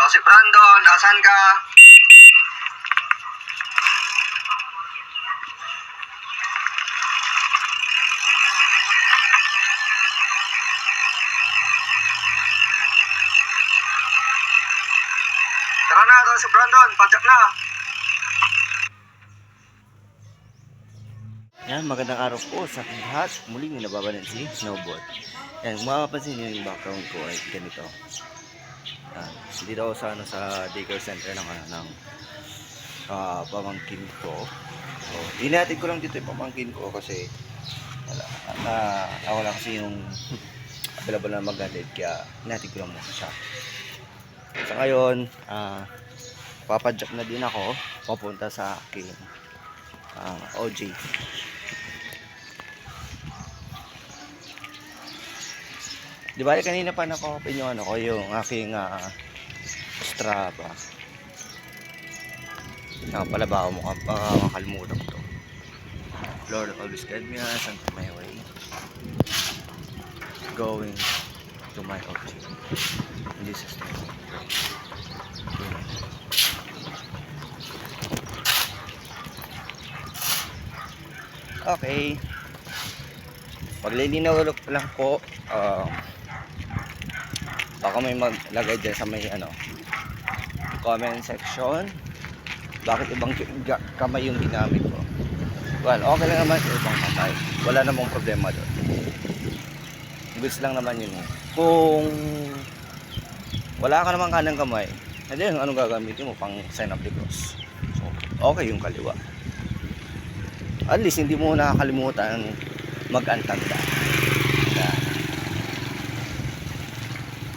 Ako si Brandon, asan ka? Tara na, ako si Brandon, padyak na. Yan, magandang araw po sa ating lahat. Muling nababanan si Snowboard. Yan, kung mapapansin nyo yung background ko ay ganito. Dito ako sa daycare center ng pamangkin ko. So, inaatid ko lang dito yung pamangkin ko kasi wala kasi yung available na mag-atid, kaya inaatid ko lang muna siya. Sa ngayon, papadyak na din ako papunta sa aking OJ. Di ba kanina pa naka-open yung yung aking Strava. Pala ba ako makalimutan ko to. Lord, always guide me on my way. Going to my object. This is the way. Okay. Paglilinaw lang po, baka may maglagay dyan sa may comment section bakit ibang kamay yung ginamit ko. Well, okay lang naman yung ibang kamay, wala namang problema doon. Goods lang naman yun. Kung wala ka naman kanang kamay, hindi yung anong gagamitin mo pang sign of the cross. So, okay yung kaliwa. At least hindi mo nakakalimutan mag-antanda.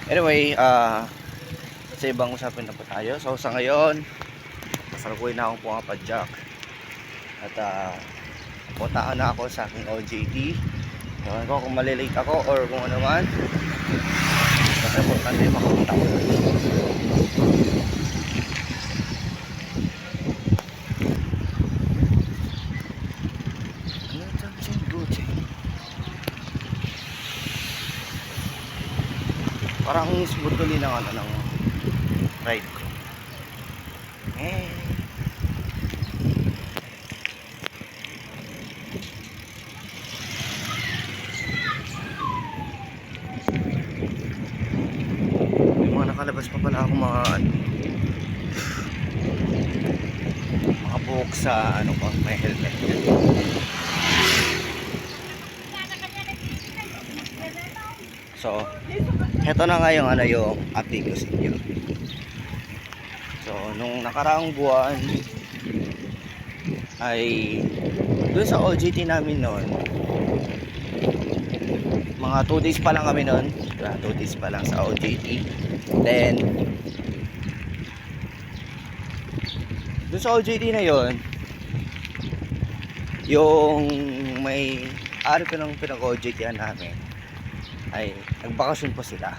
Anyway, sa ibang usapin na po tayo. So sa ngayon, kasalukuyan na akong pumapadyak. At puntaan na ako sa aking OJT. Ewan ko kung malilate ako or kung ano man. Basta importante makapunta ako. Parang smooth tuloy ng ride ko. May mga nakalabas pa pala ako mga buhok sa may helmet. So, heto na nga yung yung update ko sa inyo. So, nung nakaraang buwan ay doon sa OJT namin noon, mga 2 days pa lang kami noon. 2 days pa lang sa OJT. Then doon sa OJT na yon, yung may ari ko ng pinag-OJT-an namin ay nagbakasyon po sila.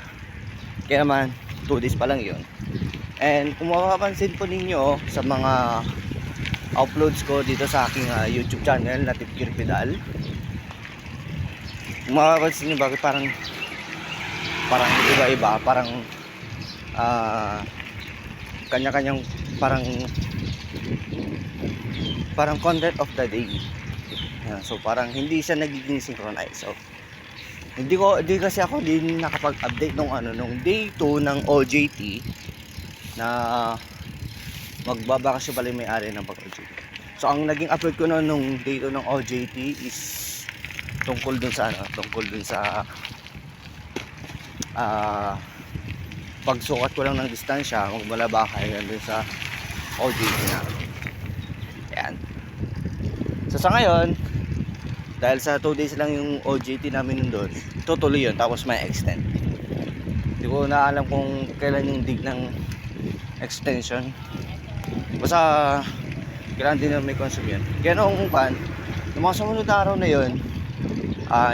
Kaya naman 2 days pa lang yun. And kung mapapansin po ninyo sa mga uploads ko dito sa aking YouTube channel na Tipkir Pedal, kung mapapansin nyo bakit parang iba-iba, parang kanya-kanyang parang content of the day. So parang hindi siya nagiging synchronize. So hindi kasi ako din nakapag-update nung day 2 ng OJT na magbabakasyon pala yung may-ari ng pag-OJT. So ang naging upload ko nung day 2 ng OJT is tungkol dun sa pagsukat ko lang ng distansya mula bahay dun sa OJT na. Yan. So sa ngayon, dahil sa 2 days lang yung OJT namin doon, tutuloy yun, tapos may extend. Hindi ko na alam kung kailan yung dig ng extension. Basta kailangan din na may consume yun. Kaya noong mga sumunod na araw na yun,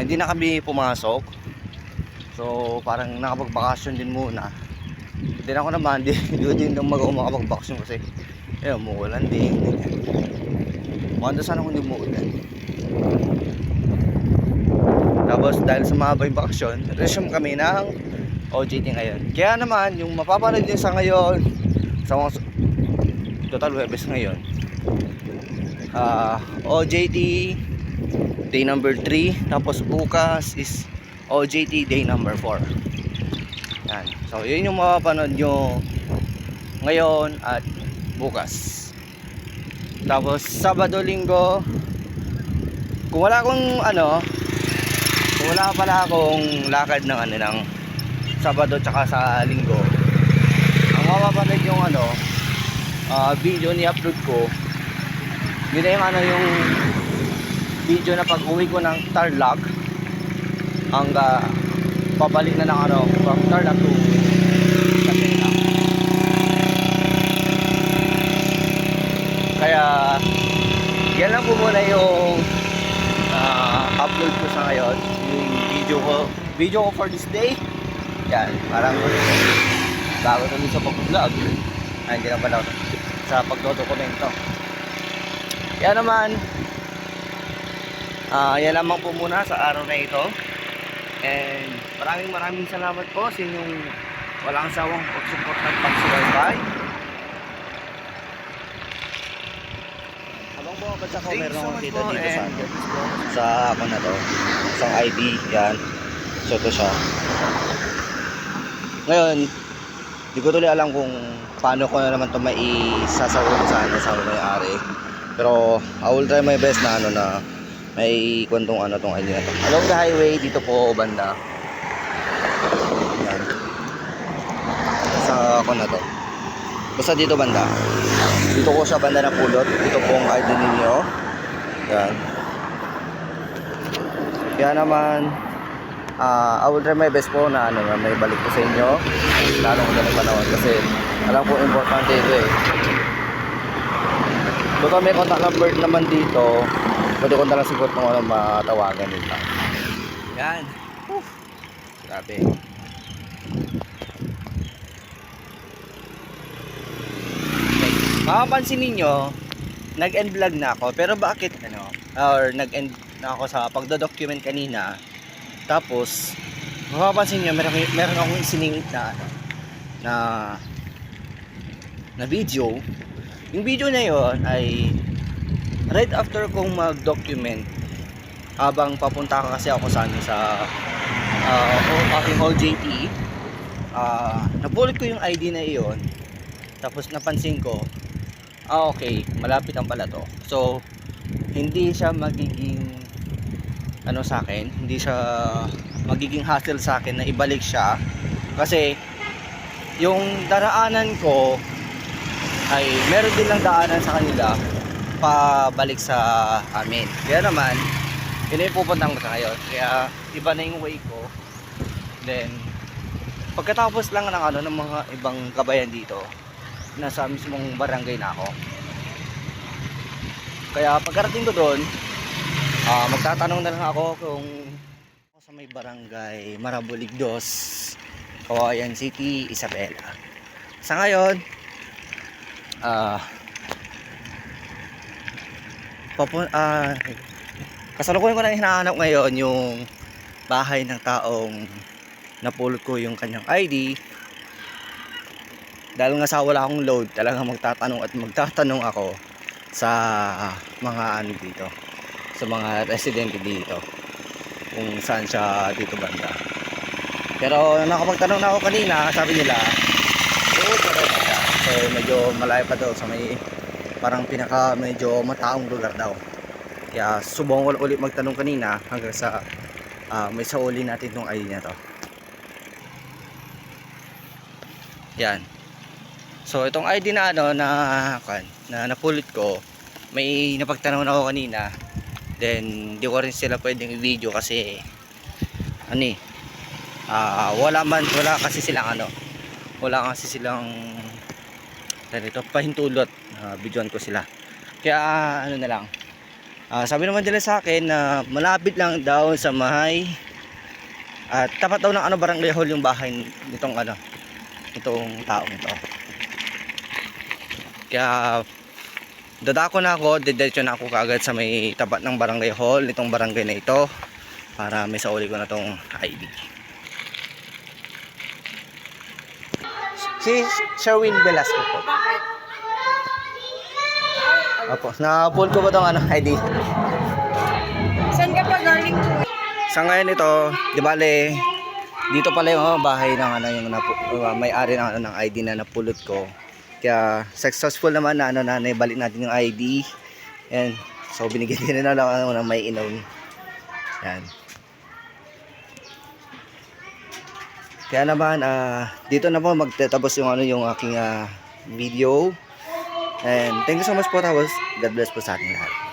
hindi na kami pumasok. So parang nakapagbakasyon din muna. Hindi ako naman, hindi ko din makapagbakasyon kasi umuulan din. Maganda sana kung hindi umuulan. Tapos dahil sa mahaba yung bakasyon, resume kami ng OJT ngayon. Kaya naman, yung mapapanood nyo sa ngayon, sa mga total Webes ngayon, OJT day number 3, tapos bukas is OJT day number 4. Yan. So yun yung mapapanood nyo ngayon at bukas. Tapos Sabado, Linggo, kung wala pala akong lakad ng ng Sabado tsaka sa Linggo, ang mapapanood yung video ni upload ko, yun na yung video na pag uwi ko ng Tarlac hanggang pabalik na ng from Tarlac to Catena. Kaya yan lang po muna yung upload ko sa ngayon, yung video ko for this day. Yan, parang bago tuloy sa pag-vlog. Ay, hindi na pala sa pagdodokumento. Yan naman, yan lamang po muna sa araw na ito. And maraming salamat po sa inyong walang sawang pag-support at pag-subscribe. Habang bumabasa ko, meron akong dito sa ako na to, isang ID. Yan, so ito siya. Ngayon, di ko tuloy alam kung paano ko na naman ito maisasawag sa may-ari. Pero I will try my best na na may kwentong tong ID na to. Along the highway, dito po banda. Yan. Sa ako na to. Basta dito banda. Dito ko siya banda na pulot. Dito po ang ID ninyo. Yan. Kaya naman, I will try my best po na na may balik ko sa inyo. Lalo ko na panahon kasi alam ko importante ito eh. Total may contact number naman dito. Pwede ko na lang siguro kung matawagan nila. Yan. Grabe. Makapansin ninyo, nag-end vlog na ako. Pero bakit or nag-end na ako sa pagdo-document kanina. Tapos mapapansin nyo, meron akong isiningit na video. Yung video na yon ay right after kong mag-document, habang papunta ka kasi ako sa aking OJT, napulot ko yung ID na iyon. Tapos napansin ko, okay, malapit ang pala to. So hindi siya magiging sa akin, hindi siya magiging hassle sa akin na ibalik siya, kasi yung daraanan ko ay meron din lang daanan sa kanila pabalik sa amin. Kaya naman yun yung pupuntahan ko sa ngayon. Kaya iba na yung way ko. Then pagkatapos lang ng mga ibang kabayan dito, nasa mismong barangay na ako. Kaya pagkarating ko doon, magtatanong na lang ako kung sa may barangay Marabuligdos, Kawayan City, Isabela. Sa ngayon, kasalukuyan ko na hinahanap ngayon yung bahay ng taong napulot ko yung kanyang ID. Dahil nga sa wala akong load, talaga magtatanong ako sa mga dito, sa mga residente dito, kung saan siya dito banda. Pero nakapagtanong na ako kanina, sabi nila doon pa daw siya. So medyo malayo pa daw sa may parang pinaka medyo mataong lugar daw. Kaya subukan ko ulit magtanong kanina hanggang sa may sauli natin tong ID na to. Yan. So itong ID na na napulot ko, may napagtanong ako kanina. Then di ko rin sila pwedeng i-video kasi wala kasi silang dito pahintulot. Videoan ko sila. Kaya na lang. Sabi naman nila sa akin na malapit lang daw sa may tapat daw ng barangay hall yung bahay nitong itong taong ito. Kaya dadako na ako, diretso na ako kaagad sa may tapat ng barangay hall nitong barangay na ito para may sauli ko na tong ID. Si Sherwin Velasco po. Bakit? Opo, na-pull ko ba itong ID? Saan ka pa galing po? Sa ngayon ito, di bale, dito pala yung bahay ng may-ari ng ID na napulot ko. Kaya successful naman na naibalik natin yung ID. Yan. So binigyan din na lang ng may inom. Yan. Kaya naman dito na po magtatapos yung aking video. And thank you so much po, tapos God bless po sa ating lahat.